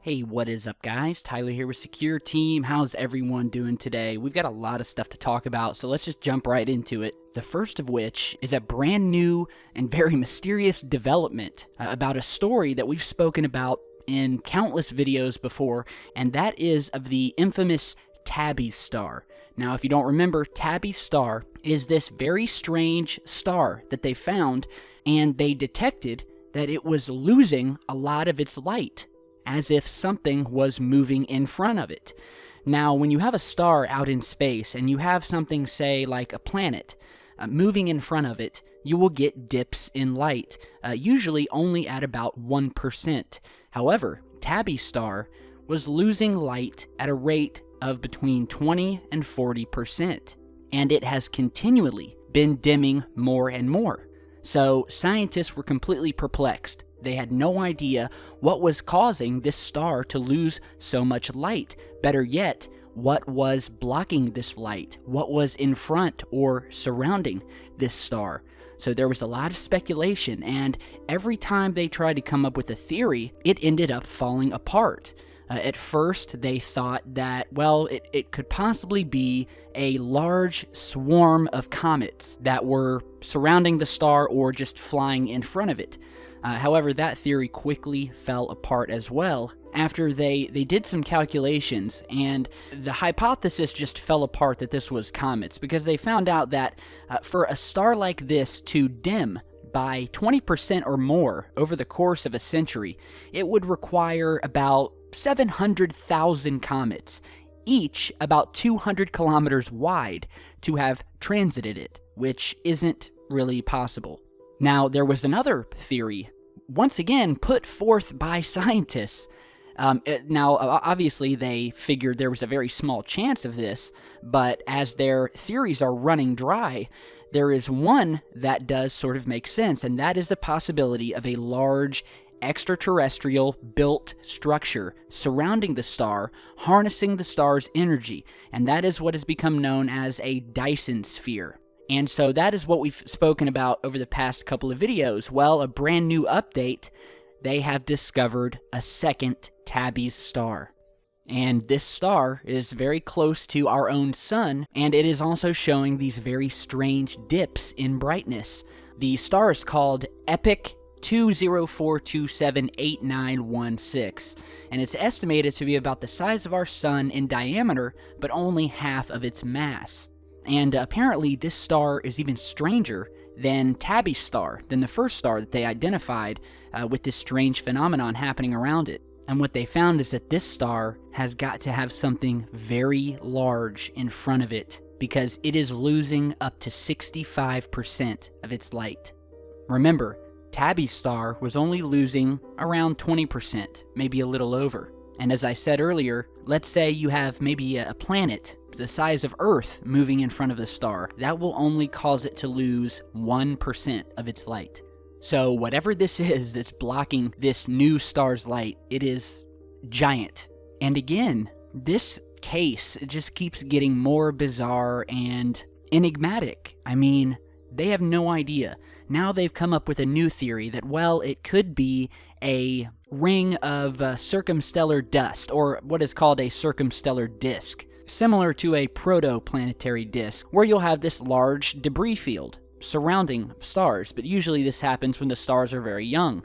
Hey, what is up, guys? Tyler here with Secureteam. How's everyone doing today? We've got a lot of stuff to talk about, so let's just jump right into it. The first of which is a brand new and very mysterious development about a story that we've spoken about in countless videos before, and that is of the infamous Tabby star. Now, if you don't remember, Tabby star is this very strange star that they found, and they detected that it was losing a lot of its light, as if something was moving in front of it. Now, when you have a star out in space and you have something, say, like a planet, moving in front of it, you will get dips in light, usually only at about 1%. However, Tabby star was losing light at a rate of between 20 and 40%, and it has continually been dimming more and more. So scientists were completely perplexed. They had no idea what was causing this star to lose so much light. Better yet, what was blocking this light? What was in front or surrounding this star? So there was a lot of speculation, and every time they tried to come up with a theory, it ended up falling apart. At first, they thought that, well, it could possibly be a large swarm of comets that were surrounding the star or just flying in front of it. However, that theory quickly fell apart as well after they did some calculations, and the hypothesis just fell apart that this was comets, because they found out that for a star like this to dim by 20% or more over the course of a century, it would require about 700,000 comets, each about 200 kilometers wide, to have transited it, which isn't really possible. Now, there was another theory, once again put forth by scientists. Now, obviously, they figured there was a very small chance of this, but as their theories are running dry, there is one that does sort of make sense, and that is the possibility of a large extraterrestrial built structure surrounding the star, harnessing the star's energy, and that is what has become known as a Dyson sphere. And so that is what we've spoken about over the past couple of videos. Well, a brand new update, they have discovered a second Tabby star. And this star is very close to our own sun, and it is also showing these very strange dips in brightness. The star is called Epic 204278916, and it's estimated to be about the size of our sun in diameter, but only half of its mass. And apparently this star is even stranger than Tabby star, than the first star that they identified with this strange phenomenon happening around it. And what they found is that this star has got to have something very large in front of it, because it is losing up to 65% of its light. Remember, Tabby star was only losing around 20%, maybe a little over. And as I said earlier, let's say you have maybe a planet the size of Earth moving in front of the star. That will only cause it to lose 1% of its light. So whatever this is that's blocking this new star's light, it is giant. And again, this case just keeps getting more bizarre and enigmatic. I mean, they have no idea. Now they've come up with a new theory that, well, it could be a ring of circumstellar dust, or what is called a circumstellar disk, similar to a protoplanetary disk, where you'll have this large debris field surrounding stars, but usually this happens when the stars are very young.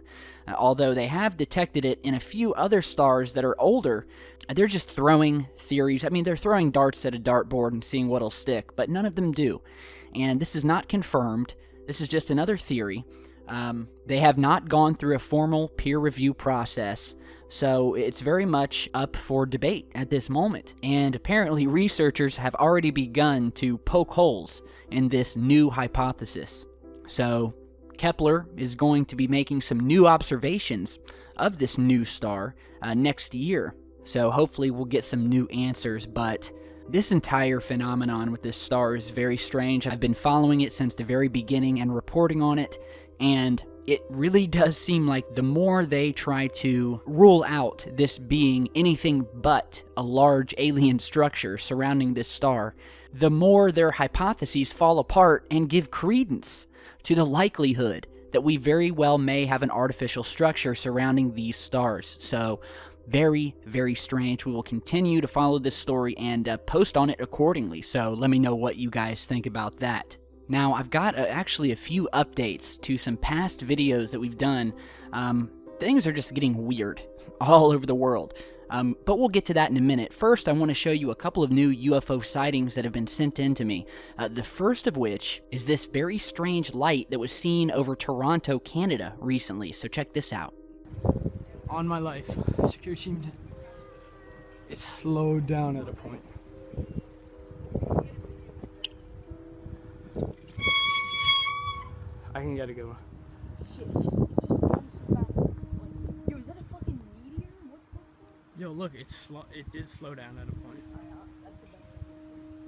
Although they have detected it in a few other stars that are older, they're just throwing theories. I mean, they're throwing darts at a dartboard and seeing what'll stick, but none of them do. And this is not confirmed. This is just another theory. They have not gone through a formal peer review process, so it's very much up for debate at this moment. And apparently researchers have already begun to poke holes in this new hypothesis. So Kepler is going to be making some new observations of this new star next year. So hopefully we'll get some new answers, but this entire phenomenon with this star is very strange. I've been following it since the very beginning and reporting on it, and it really does seem like the more they try to rule out this being anything but a large alien structure surrounding this star, the more their hypotheses fall apart and give credence to the likelihood that we very well may have an artificial structure surrounding these stars. So very, very strange. We will continue to follow this story and post on it accordingly. So let me know what you guys think about that. Now, I've got actually a few updates to some past videos that we've done. Things are just getting weird all over the world. But we'll get to that in a minute. First, I want to show you a couple of new UFO sightings that have been sent in to me. The first of which is this very strange light that was seen over Toronto, Canada recently. So check this out. On my life, Secureteam, it's slowed down at a point. I can get a good one. Shit, it's just going so fast. Like, yo, is that a fucking meteor? What? Yo, look, it did slow down at a point. That's the best.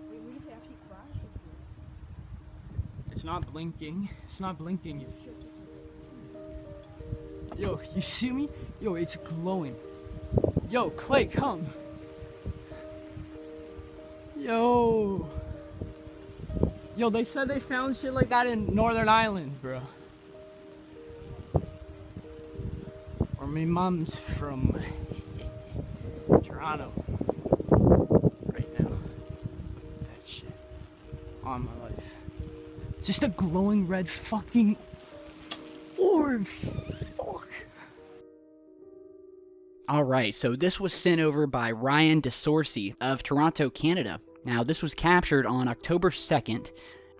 Wait, what if it actually crashes? It's not blinking. It's not blinking. Yo, you see me? Yo, it's glowing. Yo, Clay, come. Yo. Yo, they said they found shit like that in Northern Ireland, bro. Or my mom's from Toronto. Right now. That shit. On my life. It's just a glowing red fucking orb. Fuck. Alright, so this was sent over by Ryan DeSourcy of Toronto, Canada. Now, this was captured on October 2nd,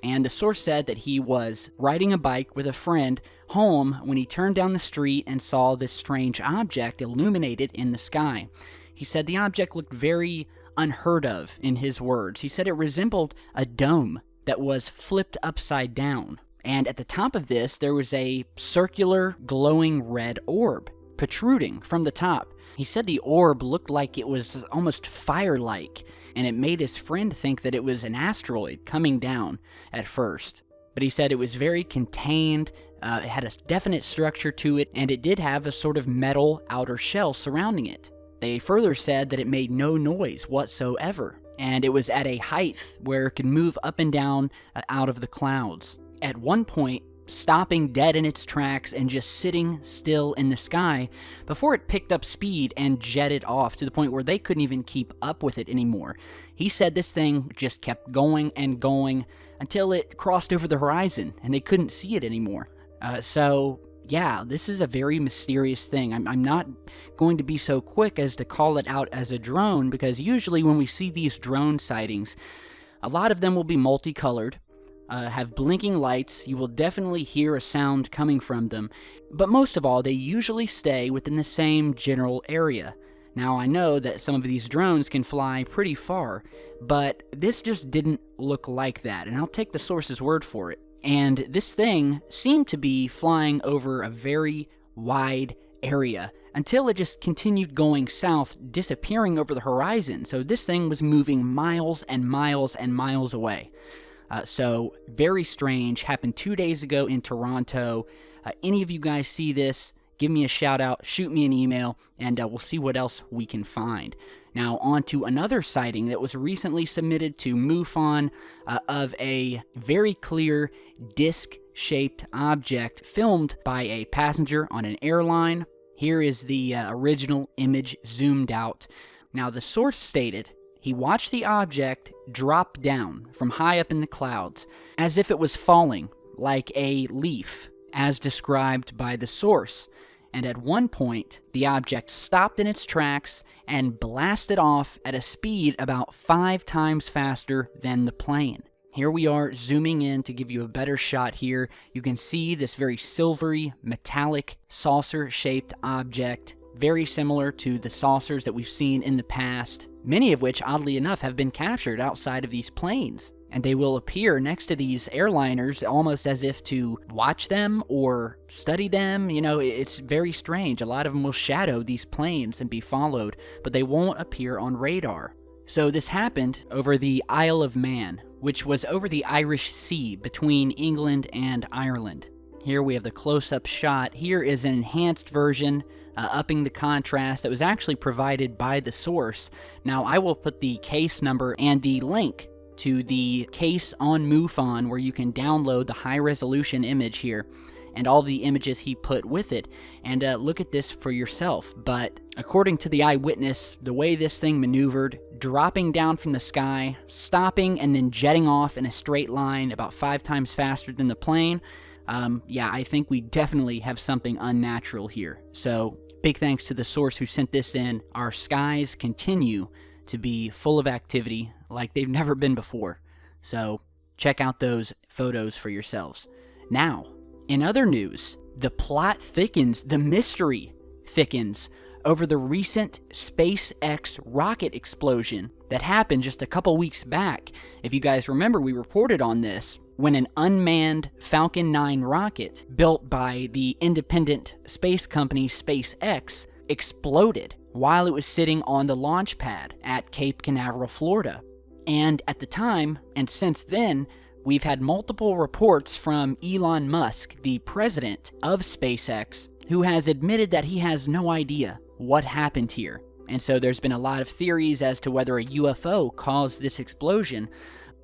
and the source said that he was riding a bike with a friend home when he turned down the street and saw this strange object illuminated in the sky. He said the object looked very unheard of, in his words. He said it resembled a dome that was flipped upside down. And at the top of this, there was a circular, glowing red orb protruding from the top. He said the orb looked like it was almost fire-like, and it made his friend think that it was an asteroid coming down at first. But he said it was very contained, it had a definite structure to it, and it did have a sort of metal outer shell surrounding it. They further said that it made no noise whatsoever, and it was at a height where it could move up and down out of the clouds. At one point, stopping dead in its tracks and just sitting still in the sky before it picked up speed and jetted off to the point where they couldn't even keep up with it anymore. He said this thing just kept going and going until it crossed over the horizon and they couldn't see it anymore. So yeah, this is a very mysterious thing. I'm not going to be so quick as to call it out as a drone, because usually when we see these drone sightings, a lot of them will be multicolored, have blinking lights. You will definitely hear a sound coming from them, but most of all, they usually stay within the same general area. Now, I know that some of these drones can fly pretty far, but this just didn't look like that, and I'll take the source's word for it. And this thing seemed to be flying over a very wide area until it just continued going south, disappearing over the horizon. So this thing was moving miles and miles and miles away. So very strange. Happened 2 days ago in Toronto. Any of you guys see this, give me a shout out, shoot me an email, and we'll see what else we can find. Now, on to another sighting that was recently submitted to MUFON of a very clear disc-shaped object filmed by a passenger on an airline. Here is the original image zoomed out. Now, the source stated he watched the object drop down from high up in the clouds, as if it was falling, like a leaf, as described by the source. And at one point, the object stopped in its tracks and blasted off at a speed about 5 times faster than the plane. Here we are zooming in to give you a better shot here. You can see this very silvery, metallic, saucer-shaped object, very similar to the saucers that we've seen in the past, many of which, oddly enough, have been captured outside of these planes. And they will appear next to these airliners almost as if to watch them or study them. You know, it's very strange. A lot of them will shadow these planes and be followed, but they won't appear on radar. So this happened over the Isle of Man, which was over the Irish Sea between England and Ireland. Here we have the close-up shot. Here is an enhanced version, upping the contrast, that was actually provided by the source. Now, I will put the case number and the link to the case on MUFON where you can download the high-resolution image here and all the images he put with it, and look at this for yourself. But according to the eyewitness, the way this thing maneuvered, dropping down from the sky, stopping, and then jetting off in a straight line about 5 times faster than the plane, yeah, I think we definitely have something unnatural here. So big thanks to the source who sent this in. Our skies continue to be full of activity like they've never been before. So check out those photos for yourselves. Now, in other news, the plot thickens, the mystery thickens over the recent SpaceX rocket explosion that happened just a couple weeks back. If you guys remember, we reported on this when an unmanned Falcon 9 rocket built by the independent space company SpaceX exploded while it was sitting on the launch pad at Cape Canaveral, Florida. And at the time, and since then, we've had multiple reports from Elon Musk, the president of SpaceX, who has admitted that he has no idea what happened here. And so there's been a lot of theories as to whether a UFO caused this explosion.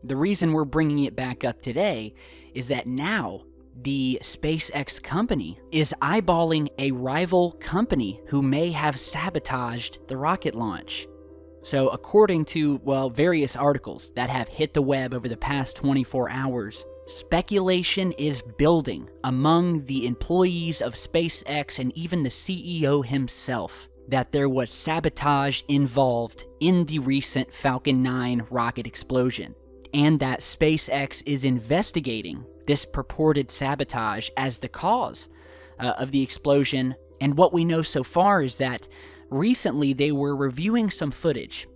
The reason we're bringing it back up today is that now the SpaceX company is eyeballing a rival company who may have sabotaged the rocket launch. So according to, well, various articles that have hit the web over the past 24 hours, speculation is building among the employees of SpaceX and even the CEO himself that there was sabotage involved in the recent Falcon 9 rocket explosion, and that SpaceX is investigating this purported sabotage as the cause of the explosion. And what we know so far is that recently they were reviewing some footage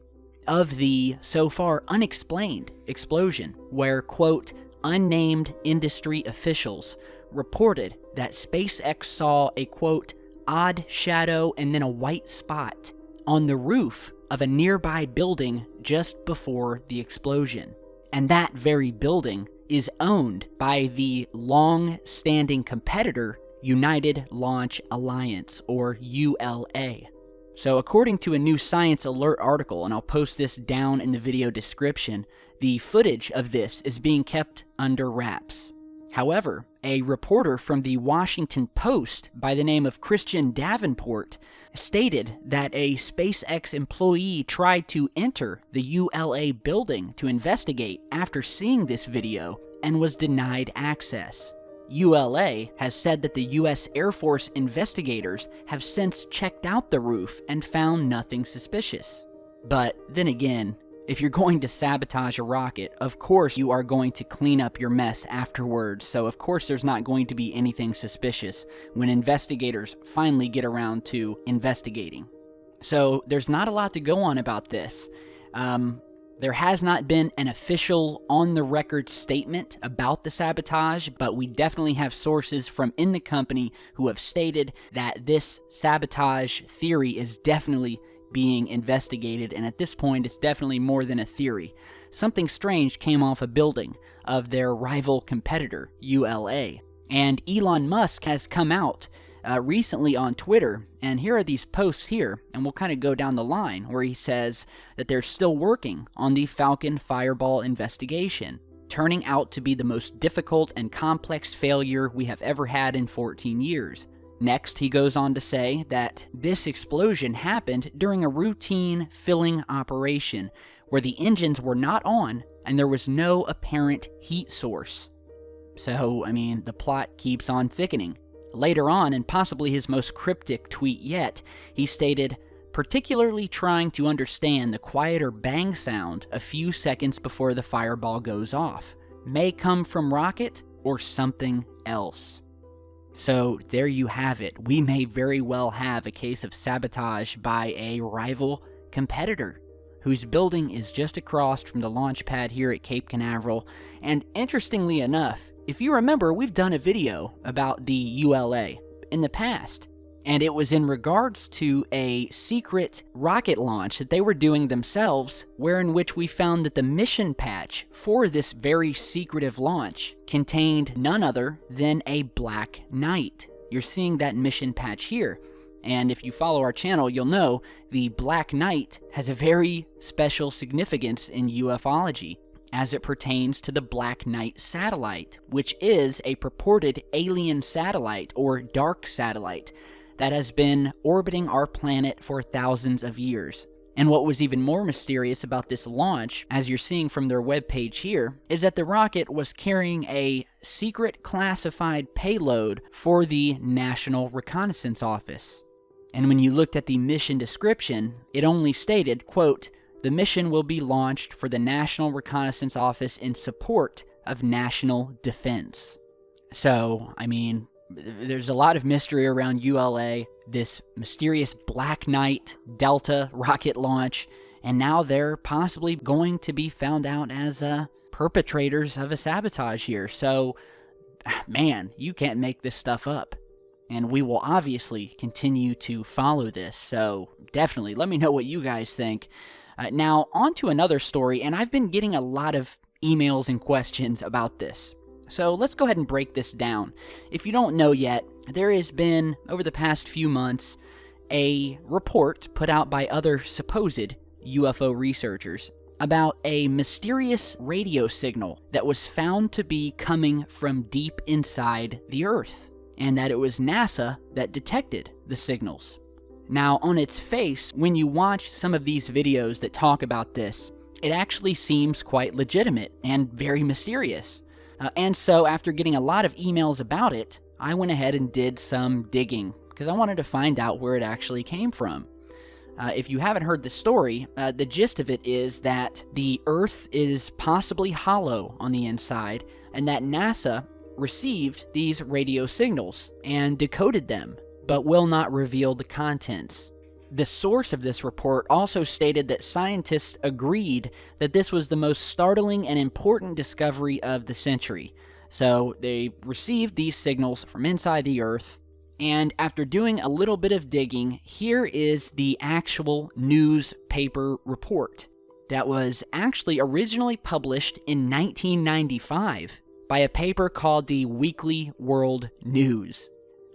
of the so far unexplained explosion where, quote, unnamed industry officials reported that SpaceX saw a, quote, odd shadow and then a white spot on the roof of a nearby building just before the explosion. And that very building is owned by the long-standing competitor United Launch Alliance, or ULA. So according to a new Science Alert article, and I'll post this down in the video description, the footage of this is being kept under wraps. However, a reporter from the Washington Post by the name of Christian Davenport stated that a SpaceX employee tried to enter the ULA building to investigate after seeing this video and was denied access. ULA has said that the U.S. Air Force investigators have since checked out the roof and found nothing suspicious. But then again, if you're going to sabotage a rocket, of course you are going to clean up your mess afterwards, so of course there's not going to be anything suspicious when investigators finally get around to investigating. So there's not a lot to go on about this. There has not been an official on-the-record statement about the sabotage, but we definitely have sources from in the company who have stated that this sabotage theory is definitely being investigated, and at this point it's definitely more than a theory. Something strange came off a building of their rival competitor, ULA. And Elon Musk has come out recently on Twitter, and here are these posts here, and we'll kind of go down the line, where he says that they're still working on the Falcon Fireball investigation, turning out to be the most difficult and complex failure we have ever had in 14 years. Next, he goes on to say that this explosion happened during a routine filling operation where the engines were not on and there was no apparent heat source. So, I mean, the plot keeps on thickening. Later on, and possibly his most cryptic tweet yet, he stated, particularly trying to understand the quieter bang sound a few seconds before the fireball goes off. May come from rocket or something else. So there you have it. We may very well have a case of sabotage by a rival competitor whose building is just across from the launch pad here at Cape Canaveral. And interestingly enough, if you remember, we've done a video about the ULA in the past, and it was in regards to a secret rocket launch that they were doing themselves, wherein which we found that the mission patch for this very secretive launch contained none other than a Black Knight. You're seeing that mission patch here, and if you follow our channel, you'll know the Black Knight has a very special significance in ufology. as it pertains to the Black Knight satellite, which is a purported alien satellite or dark satellite that has been orbiting our planet for thousands of years. And what was even more mysterious about this launch, as you're seeing from their webpage here, is that the rocket was carrying a secret classified payload for the National Reconnaissance Office. And when you looked at the mission description, it only stated, quote, "The mission will be launched for the National Reconnaissance Office in support of national defense." So, I mean, there's a lot of mystery around ULA, this mysterious Black Knight Delta rocket launch, and now they're possibly going to be found out as perpetrators of a sabotage here. So, man, you can't make this stuff up. And we will obviously continue to follow this, so definitely let me know what you guys think. Now, on to another story, and I've been getting a lot of emails and questions about this. So let's go ahead and break this down. If you don't know yet, there has been, over the past few months, a report put out by other supposed UFO researchers about a mysterious radio signal that was found to be coming from deep inside the Earth, and that it was NASA that detected the signals. Now, on its face, when you watch some of these videos that talk about this, it actually seems quite legitimate and very mysterious. And so, after getting a lot of emails about it, I went ahead and did some digging, because I wanted to find out where it actually came from. If you haven't heard the story, the gist of it is that the Earth is possibly hollow on the inside, and that NASA received these radio signals and decoded them, but will not reveal the contents. The source of this report also stated that scientists agreed that this was the most startling and important discovery of the century. So they received these signals from inside the Earth, and after doing a little bit of digging, here is the actual newspaper report that was actually originally published in 1995 by a paper called the Weekly World News.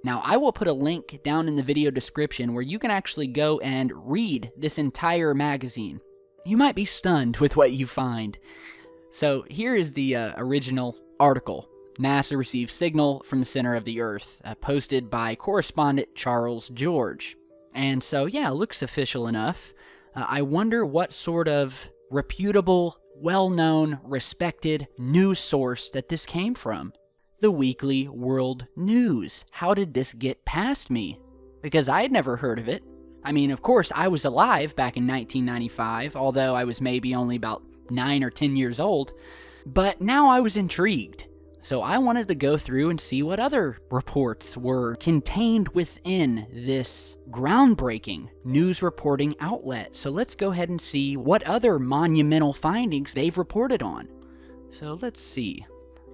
Now, I will put a link down in the video description where you can actually go and read this entire magazine. You might be stunned with what you find. So here is the original article. NASA receives signal from the center of the Earth, posted by correspondent Charles George. And so, yeah, it looks official enough. I wonder what sort of reputable, well-known, respected news source that this came from. The Weekly World News. How did this get past me? Because I had never heard of it. I mean, of course, I was alive back in 1995, although I was maybe only about 9 or 10 years old. But now I was intrigued. So I wanted to go through and see what other reports were contained within this groundbreaking news reporting outlet. So let's go ahead and see what other monumental findings they've reported on. So let's see.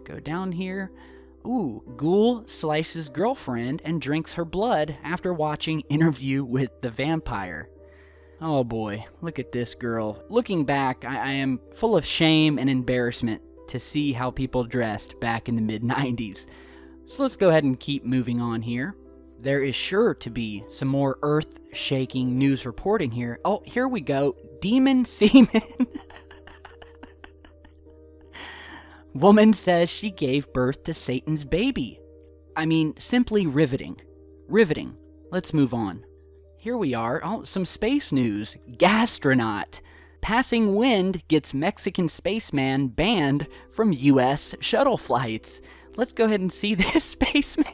Go down here. Ooh, Ghoul slices girlfriend and drinks her blood after watching Interview with the Vampire. Oh boy, look at this girl. Looking back, I am full of shame and embarrassment to see how people dressed back in the mid-90s. So let's go ahead and keep moving on here. There is sure to be some more earth-shaking news reporting here. Oh, here we go. Demon semen. Woman says she gave birth to Satan's baby. I mean, simply riveting. Riveting. Let's move on. Here we are. Oh, some space news. Gastronaut. Passing wind gets Mexican spaceman banned from U.S. shuttle flights. Let's go ahead and see this spaceman.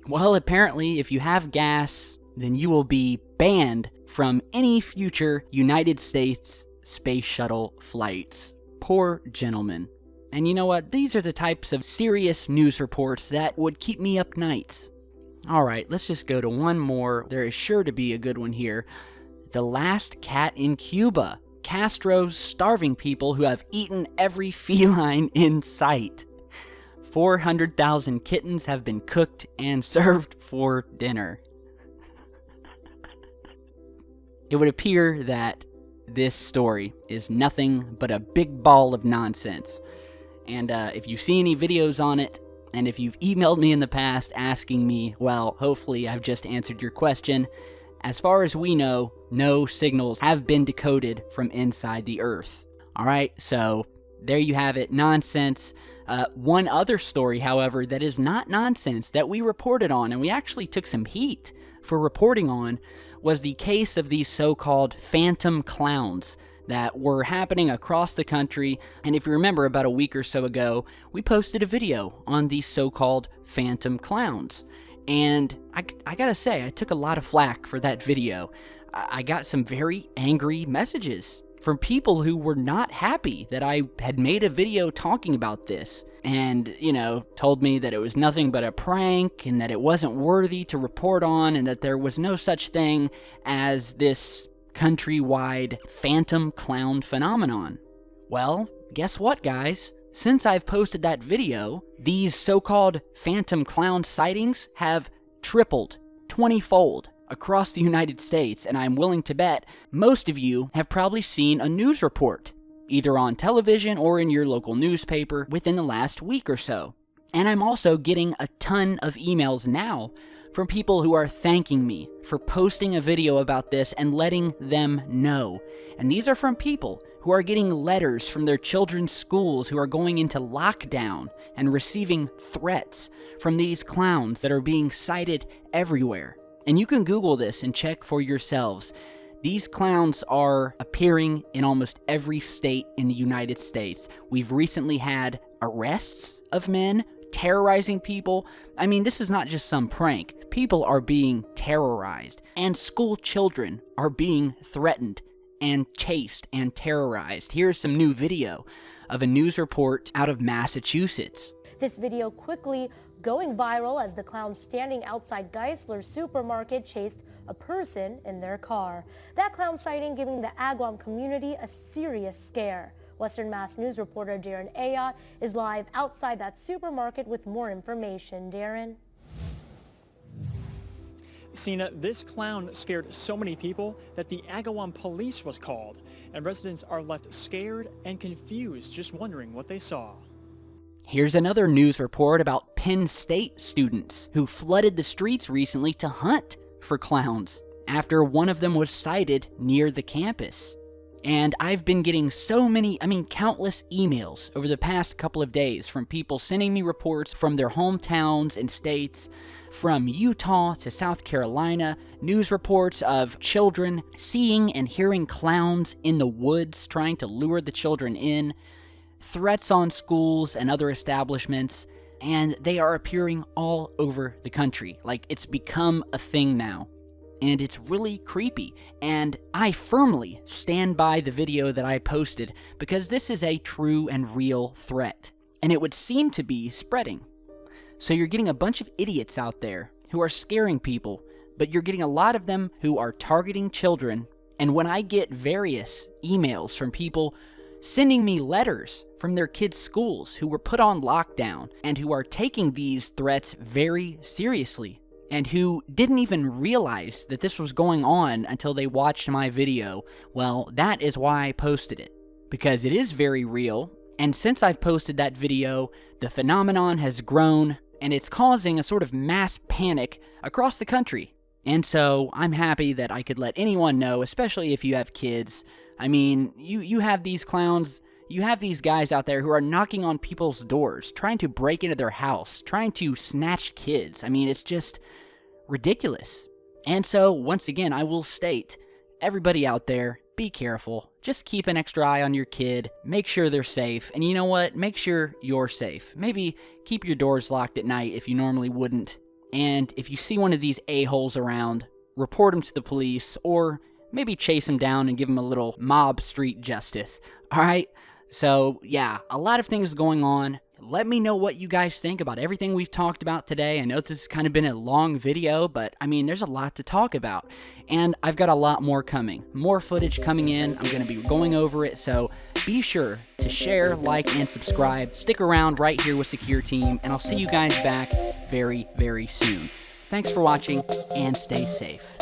Well, apparently, if you have gas, then you will be banned from any future United States space shuttle flights. Poor gentleman. And you know what? These are the types of serious news reports that would keep me up nights. Alright, let's just go to one more. There is sure to be a good one here. The last cat in Cuba. Castro's starving people who have eaten every feline in sight. 400,000 kittens have been cooked and served for dinner. It would appear that this story is nothing but a big ball of nonsense. And if you see any videos on it, and if you've emailed me in the past asking me, well, hopefully I've just answered your question. as far as we know, no signals have been decoded from inside the Earth. Alright, so there you have it, nonsense. One other story, however, that is not nonsense that we reported on, and we actually took some heat for reporting on, was the case of these so-called phantom clowns that were happening across the country. And if you remember, about a week or so ago, we posted a video on these so-called phantom clowns. And I gotta say, I took a lot of flack for that video. I got some very angry messages from people who were not happy that I had made a video talking about this, and, told me that it was nothing but a prank, and that it wasn't worthy to report on, and that there was no such thing as this countrywide phantom clown phenomenon. Well, guess what, guys? Since I've posted that video, these so-called phantom clown sightings have tripled, 20-fold, across the United States, and I'm willing to bet most of you have probably seen a news report, either on television or in your local newspaper, within the last week or so. And I'm also getting a ton of emails now from people who are thanking me for posting a video about this and letting them know. And these are from people who are getting letters from their children's schools who are going into lockdown and receiving threats from these clowns that are being sighted everywhere. And you can Google this and check for yourselves. These clowns are appearing in almost every state in the United States. We've recently had arrests of men terrorizing people. I mean, this is not just some prank. People are being terrorized, and school children are being threatened and chased and terrorized. Here's some new video of a news report out of Massachusetts. This video quickly going viral as the clown standing outside Geisler's supermarket chased a person in their car. That clown sighting giving the Agawam community a serious scare. Western Mass News reporter Darren Ayotte is live outside that supermarket with more information. Darren? Sina, this clown scared so many people that the Agawam police was called, and residents are left scared and confused, just wondering what they saw. Here's another news report about Penn State students who flooded the streets recently to hunt for clowns after one of them was sighted near the campus. And I've been getting countless emails over the past couple of days from people sending me reports from their hometowns and states, from Utah to South Carolina, news reports of children seeing and hearing clowns in the woods trying to lure the children in, threats on schools and other establishments, and they are appearing all over the country. Like, it's become a thing now. And it's really creepy, and I firmly stand by the video that I posted because this is a true and real threat, and it would seem to be spreading. So you're getting a bunch of idiots out there who are scaring people, but you're getting a lot of them who are targeting children, and when I get various emails from people sending me letters from their kids' schools who were put on lockdown and who are taking these threats very seriously, and who didn't even realize that this was going on until they watched my video, well, that is why I posted it. Because it is very real, and since I've posted that video, the phenomenon has grown, and it's causing a sort of mass panic across the country. And so, I'm happy that I could let anyone know, especially if you have kids. I mean, you have these clowns, you have these guys out there who are knocking on people's doors, trying to break into their house, trying to snatch kids. I mean, it's just ridiculous. And so, once again, I will state, everybody out there, be careful. Just keep an extra eye on your kid. Make sure they're safe. And you know what? Make sure you're safe. Maybe keep your doors locked at night if you normally wouldn't. And if you see one of these a-holes around, report them to the police, or maybe chase them down and give them a little mob street justice. Alright? So, yeah, a lot of things going on. Let me know what you guys think about everything we've talked about today. I know this has kind of been a long video, but I mean, there's a lot to talk about. And I've got a lot more coming. More footage coming in. I'm going to be going over it. So be sure to share, like, and subscribe. Stick around right here with Secureteam, and I'll see you guys back very, very soon. Thanks for watching, and stay safe.